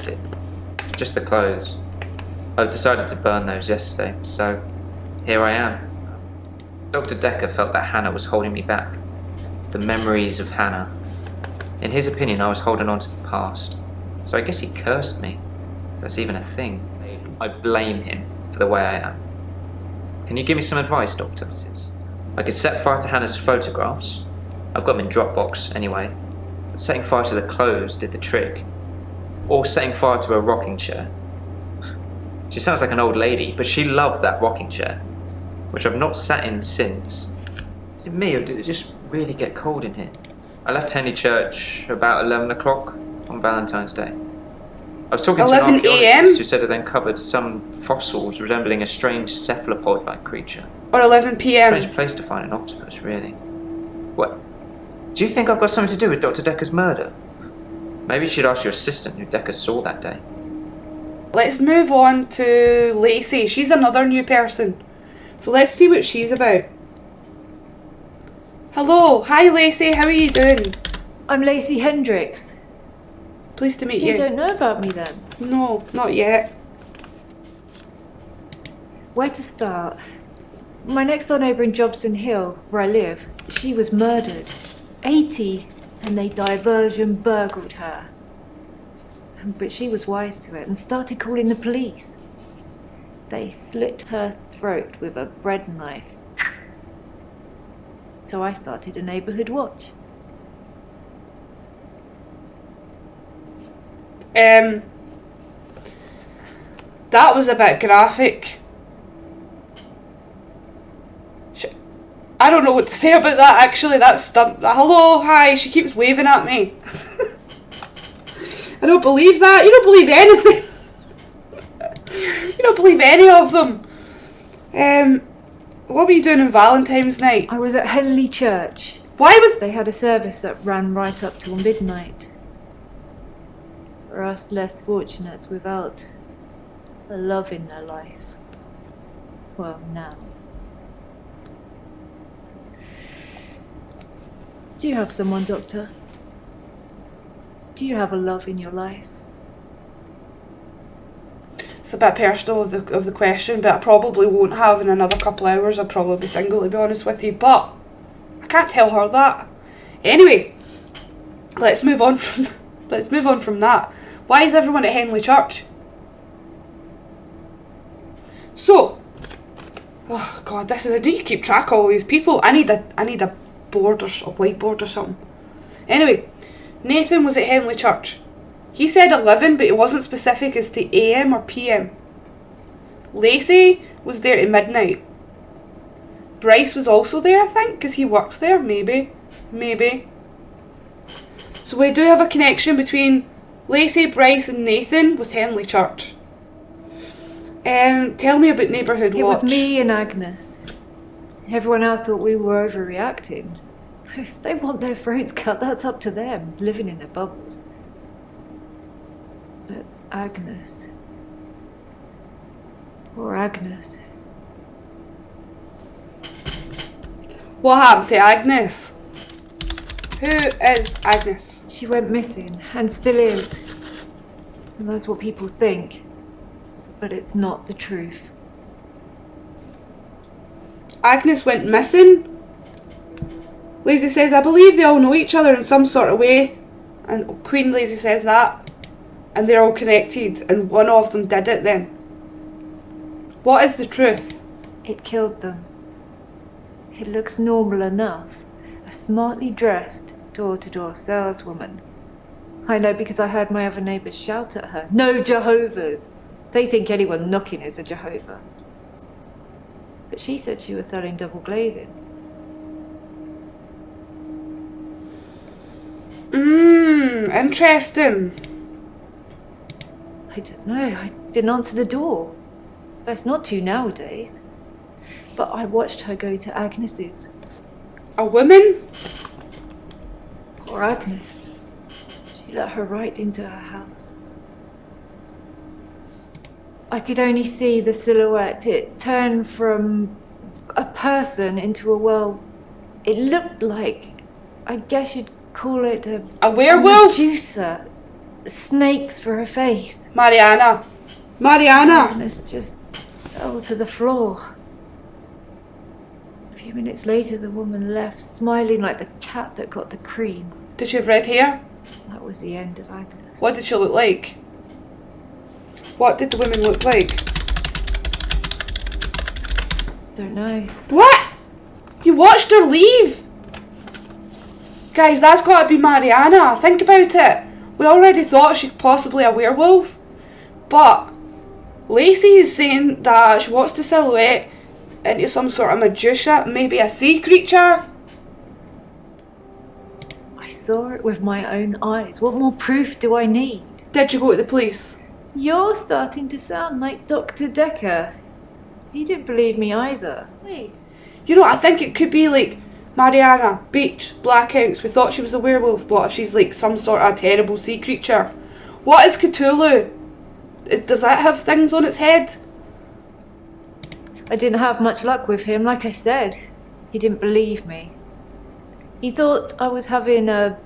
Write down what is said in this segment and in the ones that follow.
left it. Just the clothes. I decided to burn those yesterday, so here I am. Dr. Dekker felt that Hannah was holding me back. The memories of Hannah. In his opinion, I was holding on to the past. So I guess he cursed me. That's even a thing. I blame him for the way I am. Can you give me some advice, Doctor? I could set fire to Hannah's photographs. I've got them in Dropbox anyway. But setting fire to the clothes did the trick. Or setting fire to a rocking chair. She sounds like an old lady, but she loved that rocking chair, which I've not sat in since. Is it me, or did it just really get cold in here? I left Henley Church about 11 o'clock on Valentine's Day. I was talking to an archaeologist who said it uncovered some fossils resembling a strange cephalopod-like creature. Or 11 p.m. Strange place to find an octopus, really. What? Do you think I've got something to do with Dr. Dekker's murder? Maybe you should ask your assistant who Dekker saw that day. Let's move on to Lacey. She's another new person. So let's see what she's about. Hello. Hi, Lacey. How are you doing? I'm Lacey Hendricks. Pleased to meet So you. You don't know about me then? No, not yet. Where to start? My next door neighbour in Jobson Hill, where I live, she was murdered. 80, and they diversion burgled her. But she was wise to it and started calling the police. They slit her throat with a bread knife. So I started a neighbourhood watch. That was a bit graphic. I don't know what to say about that, actually. That's hello, hi, she keeps waving at me. I don't believe that. You don't believe anything. You don't believe any of them. What were you doing on Valentine's night? I was at Henley Church. Why was... They had a service that ran right up till midnight. For us less fortunates without the love in their life. Well, now. Do you have someone, Doctor? Do you have a love in your life? It's a bit personal of the question, but I probably won't have in another couple of hours. I'll probably be single, to be honest with you, but I can't tell her that. Anyway, let's move on from that. Why is everyone at Henley Church? So, oh god, I need to keep track of all these people. I need a board or a whiteboard or something. Anyway, Nathan was at Henley Church. He said 11, but it wasn't specific as to AM or PM. Lacey was there at midnight. Bryce was also there, I think, because he works there. Maybe. So we do have a connection between Lacey, Bryce and Nathan with Henley Church. Tell me about Neighbourhood Watch. It was me and Agnes. Everyone else thought we were overreacting. If they want their throats cut, that's up to them, living in their bubbles. But Agnes... Poor Agnes. What happened to Agnes? Who is Agnes? She went missing, and still is. And that's what people think. But it's not the truth. Agnes went missing? Lacey says, I believe they all know each other in some sort of way. And Queen Lacey says that. And they're all connected. And one of them did it then. What is the truth? It killed them. It looks normal enough. A smartly dressed, door-to-door saleswoman. I know because I heard my other neighbours shout at her. No Jehovah's! They think anyone knocking is a Jehovah. But she said she was selling double glazing. Interesting. I don't know, I didn't answer the door. Best not to nowadays. But I watched her go to Agnes's. A woman? Poor Agnes. She let her right into her house. I could only see the silhouette. It turned from a person into a, well, it looked like, I guess you'd call it a werewolf? Medusa. snakes for her face. Mariana. Agnes just fell to the floor. A few minutes later, the woman left, smiling like the cat that got the cream. Did she have red hair? That was the end of Agnes. What did she look like? What did the woman look like? Don't know. What? You watched her leave? Guys, that's got to be Mariana. Think about it. We already thought she's possibly a werewolf. But Lacey is saying that she wants to silhouette into some sort of magician, maybe a sea creature. I saw it with my own eyes. What more proof do I need? Did you go to the police? You're starting to sound like Dr. Dekker. He didn't believe me either. You know, I think it could be like Mariana, beach, blackouts. We thought she was a werewolf. What if she's like some sort of terrible sea creature? What is Cthulhu? Does that have things on its head? I didn't have much luck with him, like I said. He didn't believe me. He thought I was having a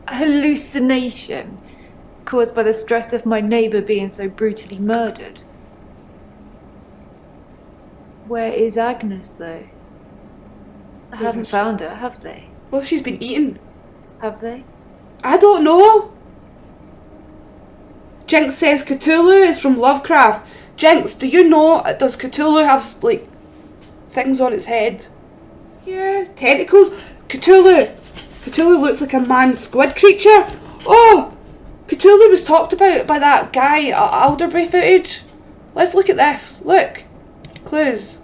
hallucination caused by the stress of my neighbour being so brutally murdered. Where is Agnes, though? I haven't found her, have they? Well, she's been eaten. Have they? I don't know. Jinx says Cthulhu is from Lovecraft. Jinx, do you know, does Cthulhu have, like, things on its head? Yeah, tentacles. Cthulhu looks like a man-squid creature. Oh, Cthulhu was talked about by that guy, Alderbury footage. Let's look at this. Look. Clues.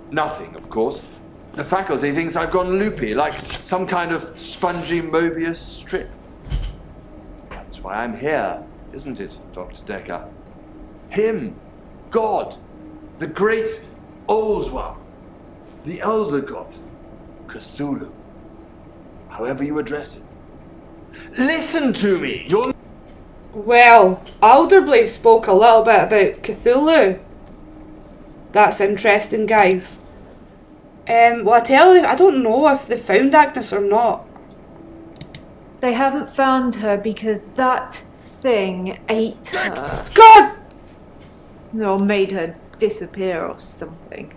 Nothing, of course. The faculty thinks I've gone loopy, like some kind of spongy Mobius strip. That's why I'm here, isn't it, Dr. Dekker? Him, God, the great old one, the elder god, Cthulhu, however you address it. Listen to me, you're... Well, Alderbury spoke a little bit about Cthulhu. That's interesting, guys. Well, I tell you, I don't know if they found Agnes or not. They haven't found her because that thing ate her. God! Or made her disappear or something.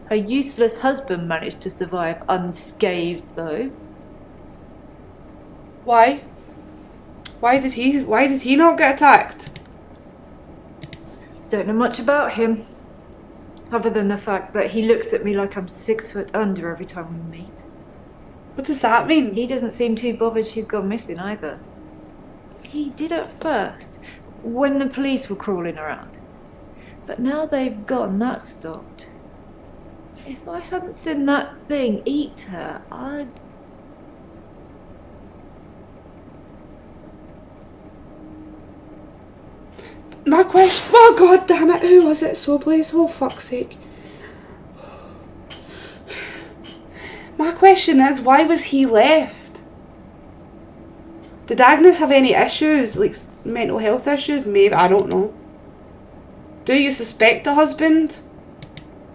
Her useless husband managed to survive unscathed, though. Why? Why did he not get attacked? Don't know much about him. Other than the fact that he looks at me like I'm 6 foot under every time we meet. What does that mean? He doesn't seem too bothered she's gone missing either. He did at first, when the police were crawling around. But now they've gone, that's stopped. If I hadn't seen that thing eat her, I'd... My question... Oh, God damn it. Who was it? So Blaze. Oh, fuck's sake. My question is, why was he left? Did Agnes have any issues? Like, mental health issues? Maybe. I don't know. Do you suspect the husband?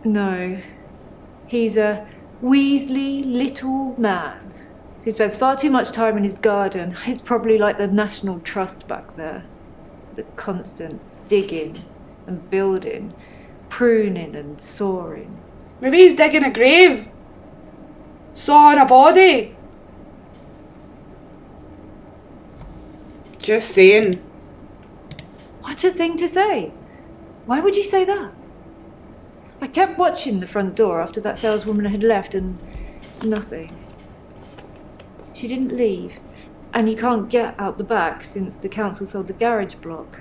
No. He's a weaselly little man who spends far too much time in his garden. It's probably like the National Trust back there. The constant digging and building, pruning and sawing. Maybe he's digging a grave. Sawing a body. Just saying. What a thing to say! Why would you say that? I kept watching the front door after that saleswoman had left and nothing. She didn't leave. And you can't get out the back since the council sold the garage block.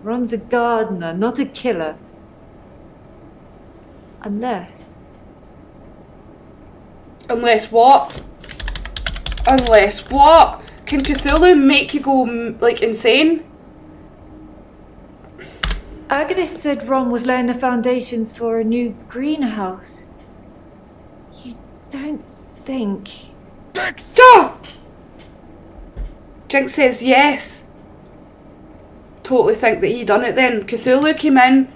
Ron's a gardener, not a killer. Unless... Unless what? Unless what? Can Cthulhu make you go, like, insane? Agnes said Ron was laying the foundations for a new greenhouse. You don't think... Stop! Jinx says yes. Totally think that he done it then. Cthulhu came in,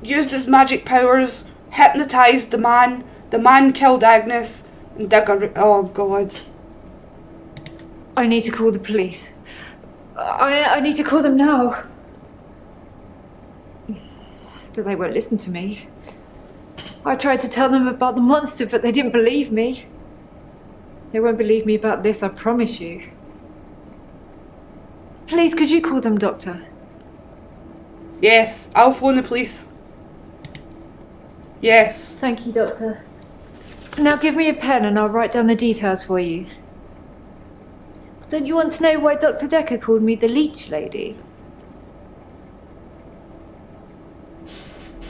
used his magic powers, hypnotised the man killed Agnes, and dug a... Oh, God. I need to call the police. I need to call them now. But they won't listen to me. I tried to tell them about the monster, but they didn't believe me. They won't believe me about this, I promise you. Please, could you call them, Doctor? Yes, I'll phone the police. Yes. Thank you, Doctor. Now give me a pen and I'll write down the details for you. Don't you want to know why Dr. Dekker called me the leech lady?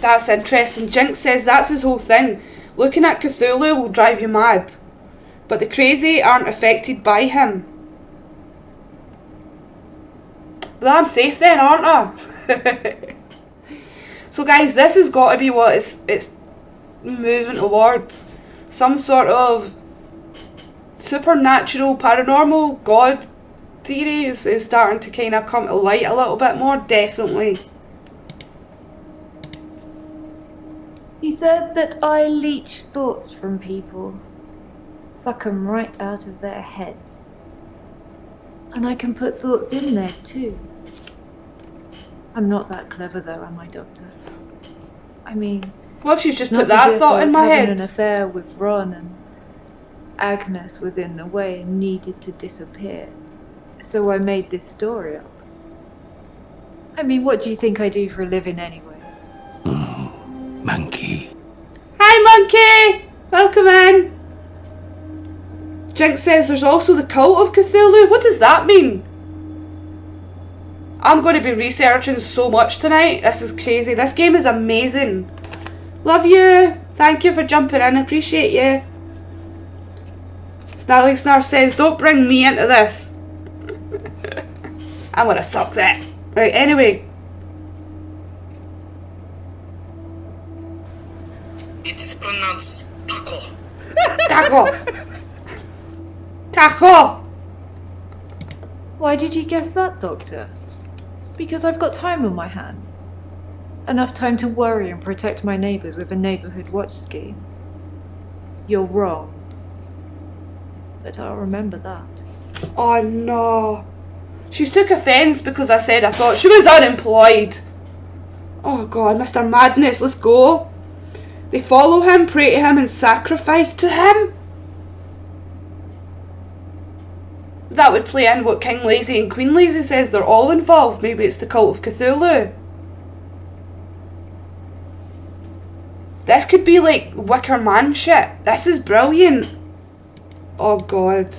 That's interesting. Jinx says that's his whole thing. Looking at Cthulhu will drive you mad. But the crazy aren't affected by him. Well, I'm safe then, aren't I? So guys, this has got to be what it's moving towards. Some sort of supernatural, paranormal, god theory is starting to kind of come to light a little bit more, definitely. He said that I leech thoughts from people. Suck 'em right out of their heads. And I can put thoughts in there too. I'm not that clever though, am I, Doctor? I mean... What if she's just not put that as if thought I in was my having head? an affair with Ron and Agnes was in the way and needed to disappear. So I made this story up. I mean, what do you think I do for a living anyway? Monkey. Hi, monkey! Welcome in. Jinx says there's also the cult of Cthulhu. What does that mean? I'm going to be researching so much tonight. This is crazy. This game is amazing. Love you. Thank you for jumping in. Appreciate you. Snarly Snar says, don't bring me into this. I'm going to suck that. Right, anyway. It is pronounced taco. Taco. Taco. Why did you guess that, Doctor? Because I've got time on my hands. Enough time to worry and protect my neighbours with a neighbourhood watch scheme. You're wrong. But I'll remember that. Oh no. She's took offence because I said I thought she was unemployed. Oh god, Mr. Madness, let's go. They follow him, pray to him and sacrifice to him? That would play in what King Lazy and Queen Lazy says, they're all involved. Maybe it's the cult of Cthulhu. This could be like Wicker Man shit. This is brilliant. Oh god.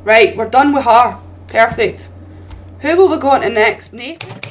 Right, we're done with her. Perfect. Who will we go on to next? Nathan?